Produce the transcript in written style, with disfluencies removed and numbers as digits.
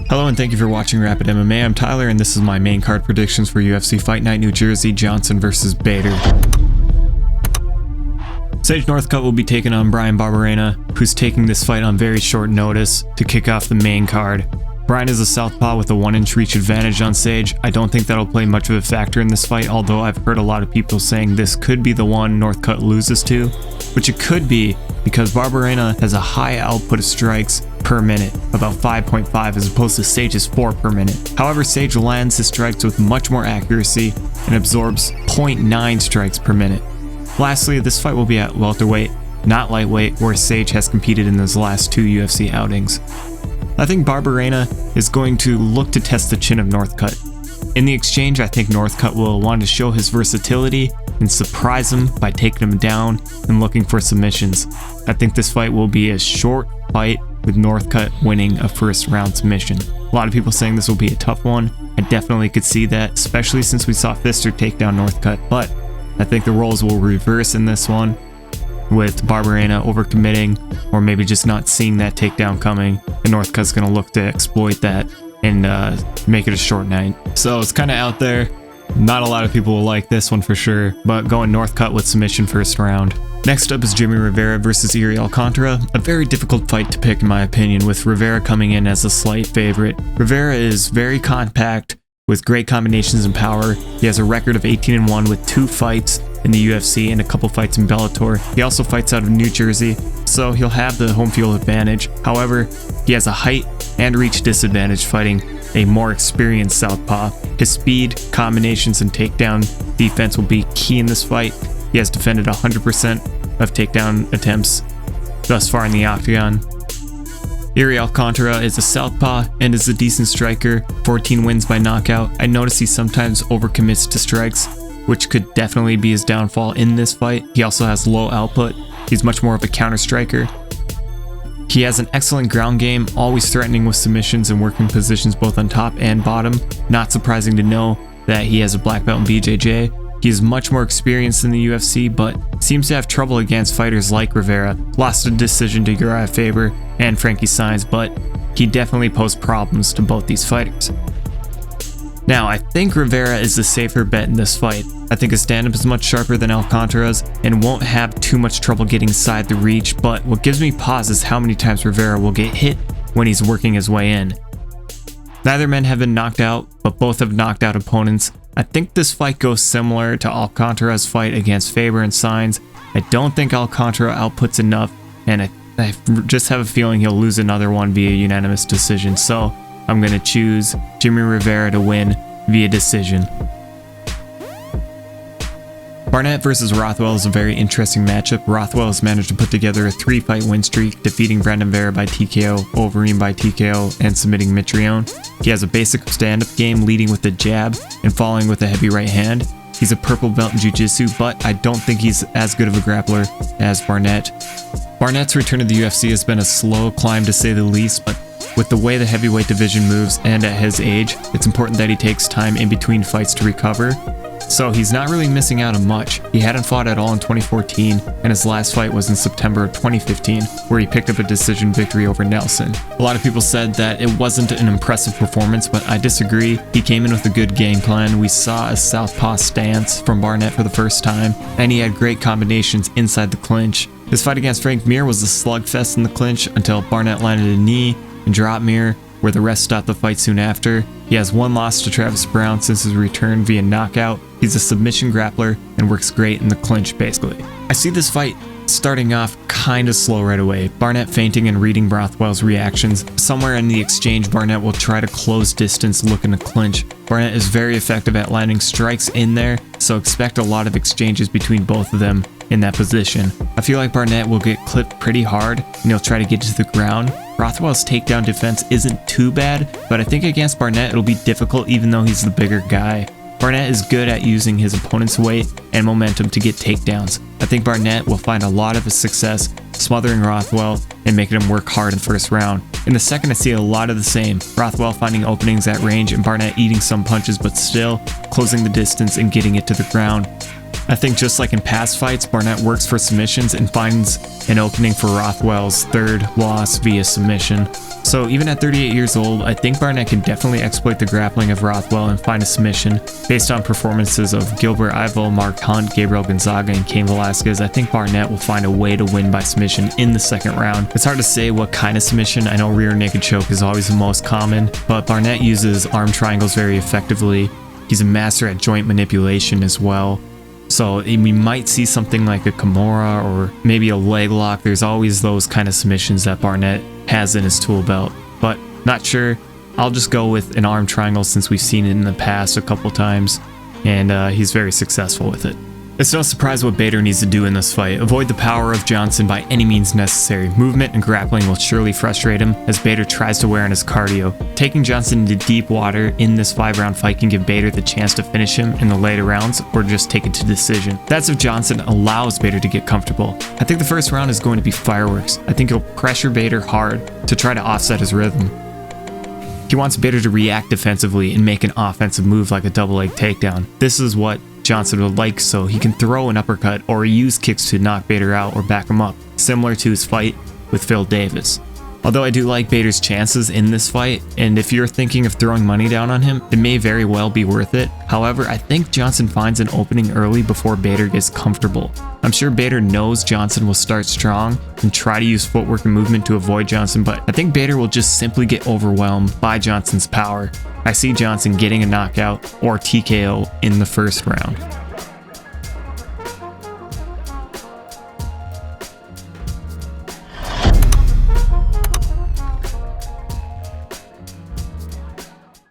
Hello and thank you for watching Rapid MMA. I'm Tyler and this is my main card predictions for UFC Fight Night New Jersey, Johnson vs. Bader. Sage Northcutt will be taking on Brian Barberena, who's taking this fight on very short notice to kick off the main card. Brian is a southpaw with a 1-inch reach advantage on Sage. I don't think that'll play much of a factor in this fight, although I've heard a lot of people saying this could be the one Northcutt loses to, which it could be because Barberena has a high output of strikes per minute, about 5.5 as opposed to Sage's 4 per minute. However, Sage lands his strikes with much more accuracy and absorbs 0.9 strikes per minute. Lastly, this fight will be at welterweight, not lightweight, where Sage has competed in those last 2 UFC outings. I think Barberena is going to look to test the chin of Northcutt. In the exchange, I think Northcutt will want to show his versatility and surprise him by taking him down and looking for submissions. I think this fight will be a short fight with Northcutt winning a first round submission. A lot of people saying this will be a tough one. I definitely could see that, especially since we saw Pfister take down Northcutt, but I think the roles will reverse in this one, with Barberena overcommitting or maybe just not seeing that takedown coming, and Northcutt's going to look to exploit that and make it a short night. So it's kind of out there. Not a lot of people will like this one for sure, but going Northcutt with submission first round. Next up is Jimmy Rivera versus Alcantara, a very difficult fight to pick in my opinion, with Rivera coming in as a slight favorite. Rivera is very compact with great combinations and power. He has a record of 18-1 with 2 fights in the UFC and a couple fights in Bellator. He also fights out of New Jersey, so he'll have the home field advantage. However, he has a height and reach disadvantage fighting a more experienced southpaw. His speed, combinations, and takedown defense will be key in this fight. He has defended 100% of takedown attempts thus far in the octagon. Alcantara is a southpaw and is a decent striker, 14 wins by knockout. I notice he sometimes overcommits to strikes, which could definitely be his downfall in this fight. He also has low output. He's much more of a counter striker. He has an excellent ground game, always threatening with submissions and working positions both on top and bottom. Not surprising to know that he has a black belt in BJJ. He is much more experienced in the UFC, but seems to have trouble against fighters like Rivera. Lost a decision to Uriah Faber and Frankie Saenz, but he definitely posed problems to both these fighters. Now, I think Rivera is the safer bet in this fight. I think his stand-up is much sharper than Alcantara's and won't have too much trouble getting inside the reach, but what gives me pause is how many times Rivera will get hit when he's working his way in. Neither men have been knocked out, but both have knocked out opponents. I think this fight goes similar to Alcantara's fight against Faber and Saenz. I don't think Alcantara outputs enough, and I just have a feeling he'll lose another one via unanimous decision, so I'm going to choose Jimmy Rivera to win via decision. Barnett versus Rothwell is a very interesting matchup. Rothwell has managed to put together a 3-fight win streak, defeating Brandon Vera by TKO, Overeem by TKO, and submitting Mitrione. He has a basic stand-up game leading with a jab and following with a heavy right hand. He's a purple belt in jiu-jitsu, but I don't think he's as good of a grappler as Barnett. Barnett's return to the UFC has been a slow climb to say the least, but with the way the heavyweight division moves and at his age, it's important that he takes time in between fights to recover. So he's not really missing out on much. He hadn't fought at all in 2014, and his last fight was in September of 2015, where he picked up a decision victory over Nelson. A lot of people said that it wasn't an impressive performance, but I disagree. He came in with a good game plan. We saw a southpaw stance from Barnett for the first time, and he had great combinations inside the clinch. His fight against Frank Mir was a slugfest in the clinch until Barnett landed a knee and dropped Mir, where the rest stopped the fight soon after. He has 1 loss to Travis Brown since his return via knockout. He's a submission grappler and works great in the clinch basically. I see this fight starting off kinda slow right away. Barnett feinting and reading Rothwell's reactions. Somewhere in the exchange, Barnett will try to close distance looking to clinch. Barnett is very effective at landing strikes in there, so expect a lot of exchanges between both of them in that position. I feel like Barnett will get clipped pretty hard and he'll try to get to the ground. Rothwell's takedown defense isn't too bad, but I think against Barnett it'll be difficult even though he's the bigger guy. Barnett is good at using his opponent's weight and momentum to get takedowns. I think Barnett will find a lot of his success smothering Rothwell and making him work hard in the first round. In the second, I see a lot of the same. Rothwell finding openings at range and Barnett eating some punches but still closing the distance and getting it to the ground. I think just like in past fights, Barnett works for submissions and finds an opening for Rothwell's third loss via submission. So even at 38 years old, I think Barnett can definitely exploit the grappling of Rothwell and find a submission. Based on performances of Gilbert Yvel, Mark Hunt, Gabriel Gonzaga, and Cain Velasquez, I think Barnett will find a way to win by submission in the second round. It's hard to say what kind of submission. I know rear naked choke is always the most common, but Barnett uses arm triangles very effectively. He's a master at joint manipulation as well. So we might see something like a Kimura or maybe a leg lock. There's always those kind of submissions that Barnett has in his tool belt, but not sure. I'll just go with an arm triangle since we've seen it in the past a couple times, and he's very successful with it. It's no surprise what Bader needs to do in this fight. Avoid the power of Johnson by any means necessary. Movement and grappling will surely frustrate him as Bader tries to wear on his cardio. Taking Johnson into deep water in this 5-round fight can give Bader the chance to finish him in the later rounds or just take it to decision. That's if Johnson allows Bader to get comfortable. I think the first round is going to be fireworks. I think he'll pressure Bader hard to try to offset his rhythm. He wants Bader to react defensively and make an offensive move like a double leg takedown. This is what Johnson would like, so he can throw an uppercut or use kicks to knock Bader out or back him up, similar to his fight with Phil Davis. Although I do like Bader's chances in this fight, and if you're thinking of throwing money down on him, it may very well be worth it. However, I think Johnson finds an opening early before Bader gets comfortable. I'm sure Bader knows Johnson will start strong and try to use footwork and movement to avoid Johnson, but I think Bader will just simply get overwhelmed by Johnson's power. I see Johnson getting a knockout or TKO in the first round.